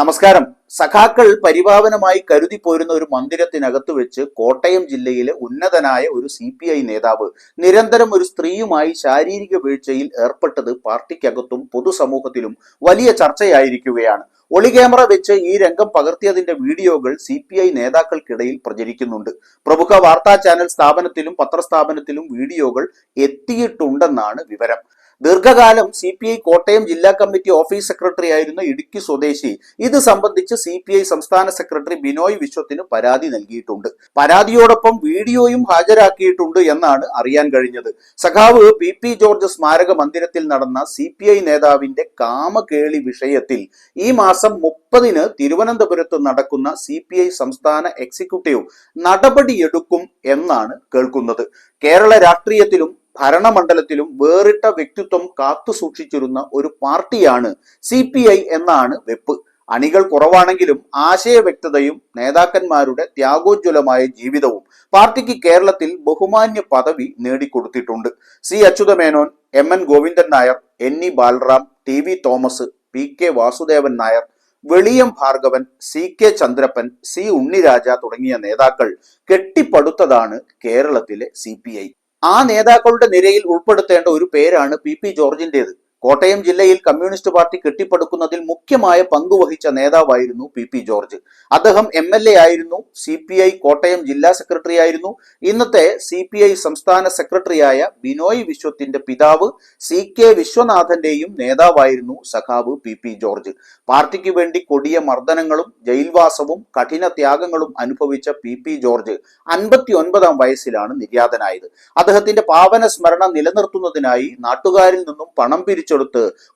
നമസ്കാരം. സഖാക്കൾ പരിപാവനമായി കരുതി പോരുന്ന ഒരു മന്ദിരത്തിനകത്ത് വെച്ച് കോട്ടയം ജില്ലയിലെ ഉന്നതനായ ഒരു CPI നേതാവ് നിരന്തരം ഒരു സ്ത്രീയുമായി ശാരീരിക വീഴ്ചയിൽ ഏർപ്പെട്ടത് പാർട്ടിക്കകത്തും പൊതുസമൂഹത്തിലും വലിയ ചർച്ചയായിരിക്കുകയാണ്. ഒളിക്യാമറ വെച്ച് ഈ രംഗം പകർത്തിയതിന്റെ വീഡിയോകൾ CPI നേതാക്കൾക്കിടയിൽ പ്രചരിക്കുന്നുണ്ട്. പ്രമുഖ വാർത്താ ചാനൽ സ്ഥാപനത്തിലും പത്രസ്ഥാപനത്തിലും വീഡിയോകൾ എത്തിയിട്ടുണ്ടെന്നാണ് വിവരം. ദീർഘകാലം CPI കോട്ടയം ജില്ലാ കമ്മിറ്റി ഓഫീസ് സെക്രട്ടറി ആയിരുന്ന ഇടുക്കി സ്വദേശി ഇത് സംബന്ധിച്ച് CPI സംസ്ഥാന സെക്രട്ടറി ബിനോയ് വിശ്വത്തിന് പരാതി നൽകിയിട്ടുണ്ട്. പരാതിയോടൊപ്പം വീഡിയോയും ഹാജരാക്കിയിട്ടുണ്ട് എന്നാണ് അറിയാൻ കഴിഞ്ഞത്. സഖാവ് PP ജോർജ് സ്മാരക മന്ദിരത്തിൽ നടന്ന CPI നേതാവിന്റെ കാമകേളി വിഷയത്തിൽ ഈ മാസം 30-ന് തിരുവനന്തപുരത്ത് നടക്കുന്ന CPI സംസ്ഥാന എക്സിക്യൂട്ടീവ് നടപടിയെടുക്കും എന്നാണ് കേൾക്കുന്നത്. കേരള രാഷ്ട്രീയത്തിലും ഭരണമണ്ഡലത്തിലും വേറിട്ട വ്യക്തിത്വം കാത്തുസൂക്ഷിച്ചിരുന്ന ഒരു പാർട്ടിയാണ് CPI എന്നാണ് വെപ്പ്. അണികൾ കുറവാണെങ്കിലും ആശയ വ്യക്തതയും നേതാക്കന്മാരുടെ ത്യാഗോജ്വലമായ ജീവിതവും പാർട്ടിക്ക് കേരളത്തിൽ ബഹുമാന്യ പദവി നേടിക്കൊടുത്തിട്ടുണ്ട്. C Achutha Menon, MN Govindan Nair, NE Balaram, TV Thomas, PK Vasudevan Nair, Veliyam Bhargavan, CK Chandrappan, C Unniraja തുടങ്ങിയ നേതാക്കൾ കെട്ടിപ്പടുത്തതാണ് കേരളത്തിലെ CPI. ആ നേതാക്കളുടെ നിരയിൽ ഉൾപ്പെടുത്തേണ്ട ഒരു പേരാണ് PP ജോർജിന്റേത്. കോട്ടയം ജില്ലയിൽ കമ്മ്യൂണിസ്റ്റ് പാർട്ടി കെട്ടിപ്പടുക്കുന്നതിൽ മുഖ്യമായ പങ്കുവഹിച്ച നേതാവായിരുന്നു PP ജോർജ്. അദ്ദേഹം MLA ആയിരുന്നു, CPI കോട്ടയം ജില്ലാ സെക്രട്ടറി ആയിരുന്നു. ഇന്നത്തെ CPI സംസ്ഥാന സെക്രട്ടറിയായ ബിനോയ് വിശ്വത്തിന്റെ പിതാവ് CK വിശ്വനാഥന്റെയും നേതാവായിരുന്നു സഖാവ് PP ജോർജ്. പാർട്ടിക്ക് വേണ്ടി കൊടിയ മർദ്ദനങ്ങളും ജയിൽവാസവും കഠിന ത്യാഗങ്ങളും അനുഭവിച്ച PP ജോർജ് 59-ാം വയസ്സിലാണ് നിര്യാതനായത്. അദ്ദേഹത്തിന്റെ പാവന സ്മരണ നിലനിർത്തുന്നതിനായി നാട്ടുകാരിൽ നിന്നും പണം പിരിച്ചെടുത്ത്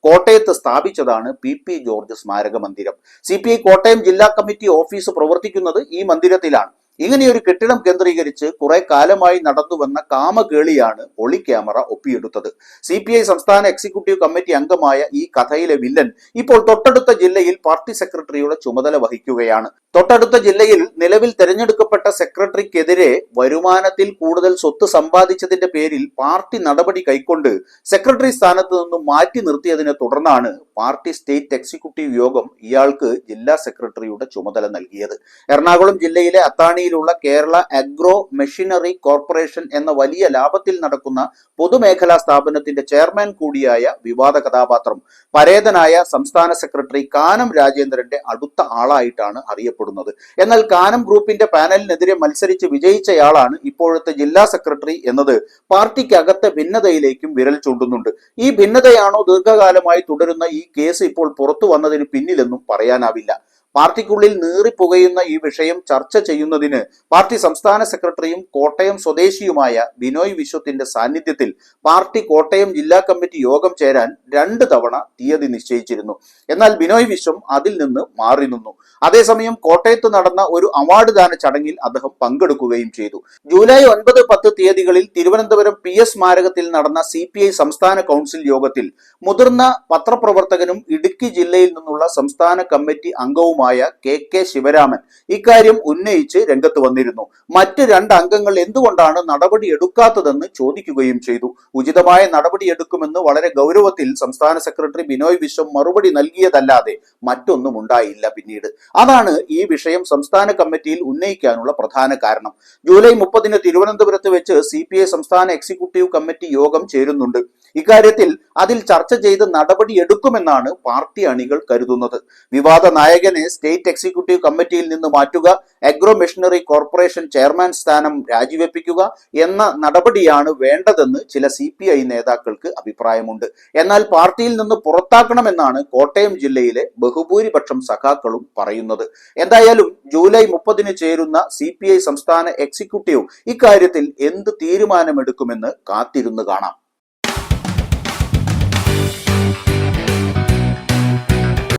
കോട്ടയത്ത് സ്ഥാപിച്ചതാണ് PP ജോർജ് സ്മാരക മന്ദിരം. CPI കോട്ടയം ജില്ലാ കമ്മിറ്റി ഓഫീസ് പ്രവർത്തിക്കുന്നത് ഈ മന്ദിരത്തിലാണ്. ഇങ്ങനെയൊരു കെട്ടിടം കേന്ദ്രീകരിച്ച് കുറെ കാലമായി നടന്നുവന്ന കാമകേളിയാണ് ഒളിക്യാമറ ഒപ്പിയെടുത്തത്. CPI സംസ്ഥാന എക്സിക്യൂട്ടീവ് കമ്മിറ്റി അംഗമായ ഈ കഥയിലെ വില്ലൻ ഇപ്പോൾ തൊട്ടടുത്ത ജില്ലയിൽ പാർട്ടി സെക്രട്ടറിയുടെ ചുമതല വഹിക്കുകയാണ്. തൊട്ടടുത്ത ജില്ലയിൽ നിലവിൽ തെരഞ്ഞെടുക്കപ്പെട്ട സെക്രട്ടറിക്കെതിരെ വരുമാനത്തിൽ കൂടുതൽ സ്വത്ത് സമ്പാദിച്ചതിന്റെ പേരിൽ പാർട്ടി നടപടി കൈക്കൊണ്ട് സെക്രട്ടറി സ്ഥാനത്ത് നിന്നും മാറ്റി നിർത്തിയതിനെ തുടർന്നാണ് പാർട്ടി സ്റ്റേറ്റ് എക്സിക്യൂട്ടീവ് യോഗം ഇയാൾക്ക് ജില്ലാ സെക്രട്ടറിയുടെ ചുമതല നൽകിയത്. എറണാകുളം ജില്ലയിലെ അത്താണിയിലുള്ള കേരള അഗ്രോ മെഷീനറി കോർപ്പറേഷൻ എന്ന വലിയ ലാഭത്തിൽ നടക്കുന്ന പൊതുമേഖലാ സ്ഥാപനത്തിന്റെ ചെയർമാൻ കൂടിയായ വിവാദ കഥാപാത്രം പരേതനായ സംസ്ഥാന സെക്രട്ടറി കാനം രാജേന്ദ്രന്റെ അടുത്ത ആളായിട്ടാണ് അറിയപ്പെടുന്നത്. എന്നാൽ കാനം ഗ്രൂപ്പിന്റെ പാനലിനെതിരെ മത്സരിച്ച് വിജയിച്ചയാളാണ് ഇപ്പോഴത്തെ ജില്ലാ സെക്രട്ടറി എന്നത് പാർട്ടിക്കകത്തെ ഭിന്നതയിലേക്കും വിരൽ ചൂണ്ടുന്നുണ്ട്. ഈ ഭിന്നതയാണോ ദീർഘകാലമായി തുടരുന്ന ഈ കേസ് ഇപ്പോൾ പുറത്തു വന്നതിന് പിന്നിലെന്നും പറയാനാവില്ല. പാർട്ടിക്കുള്ളിൽ നീറിപ്പുകയുന്ന ഈ വിഷയം ചർച്ച ചെയ്യുന്നതിന് പാർട്ടി സംസ്ഥാന സെക്രട്ടറിയും കോട്ടയം സ്വദേശിയുമായ ബിനോയ് വിശ്വത്തിന്റെ സാന്നിധ്യത്തിൽ പാർട്ടി കോട്ടയം ജില്ലാ കമ്മിറ്റി യോഗം ചേരാൻ 2 തവണ തീയതി നിശ്ചയിച്ചിരുന്നു. എന്നാൽ ബിനോയ് വിശ്വം അതിൽ നിന്ന് മാറി നിന്നു. അതേസമയം കോട്ടയത്ത് നടന്ന ഒരു അവാർഡ് ദാന ചടങ്ങിൽ അദ്ദേഹം പങ്കെടുക്കുകയും ചെയ്തു. ജൂലൈ 9, 10 തീയതികളിൽ തിരുവനന്തപുരം PS സ്മാരകത്തിൽ നടന്ന CPI സംസ്ഥാന കൗൺസിൽ യോഗത്തിൽ മുതിർന്ന പത്രപ്രവർത്തകനും ഇടുക്കി ജില്ലയിൽ നിന്നുള്ള സംസ്ഥാന കമ്മിറ്റി അംഗവുമായ KK ശിവരാമൻ ഇക്കാര്യം ഉന്നയിച്ച് രംഗത്ത് വന്നിരുന്നു. മറ്റ് 2 അംഗങ്ങൾ എന്തുകൊണ്ടാണ് നടപടി എടുക്കാത്തതെന്ന് ചോദിക്കുകയും ചെയ്തു. ഉചിതമായ നടപടിയെടുക്കുമെന്ന് വളരെ ഗൗരവത്തിൽ സംസ്ഥാന സെക്രട്ടറി ബിനോയ് വിശ്വം മറുപടി നൽകിയതല്ലാതെ മറ്റൊന്നും ഉണ്ടായില്ല. പിന്നീട് അതാണ് ഈ വിഷയം സംസ്ഥാന കമ്മിറ്റിയിൽ ഉന്നയിക്കാനുള്ള പ്രധാന കാരണം. ജൂലൈ 30-ന് തിരുവനന്തപുരത്ത് വെച്ച് CPI സംസ്ഥാന എക്സിക്യൂട്ടീവ് കമ്മിറ്റി യോഗം ചേരുന്നുണ്ട്. ഇക്കാര്യത്തിൽ അതിൽ ചർച്ച ചെയ്ത് നടപടിയെടുക്കുമെന്നാണ് പാർട്ടി അണികൾ കരുതുന്നത്. വിവാദ നായകനെ സ്റ്റേറ്റ് എക്സിക്യൂട്ടീവ് കമ്മിറ്റിയിൽ നിന്ന് മാറ്റുക, അഗ്രോ മെഷീനറി കോർപ്പറേഷൻ ചെയർമാൻ സ്ഥാനം രാജിവെപ്പിക്കുക എന്ന നടപടിയാണ് വേണ്ടതെന്ന് ചില CPI നേതാക്കൾക്ക് അഭിപ്രായമുണ്ട്. എന്നാൽ പാർട്ടിയിൽ നിന്ന് പുറത്താക്കണമെന്നാണ് കോട്ടയം ജില്ലയിലെ ബഹുഭൂരിപക്ഷം സഖാക്കളും പറയുന്നത്. എന്തായാലും ജൂലൈ 30-ന് ചേരുന്ന CPI സംസ്ഥാന എക്സിക്യൂട്ടീവ് ഇക്കാര്യത്തിൽ എന്ത് തീരുമാനമെടുക്കുമെന്ന് കാത്തിരുന്ന് കാണാം.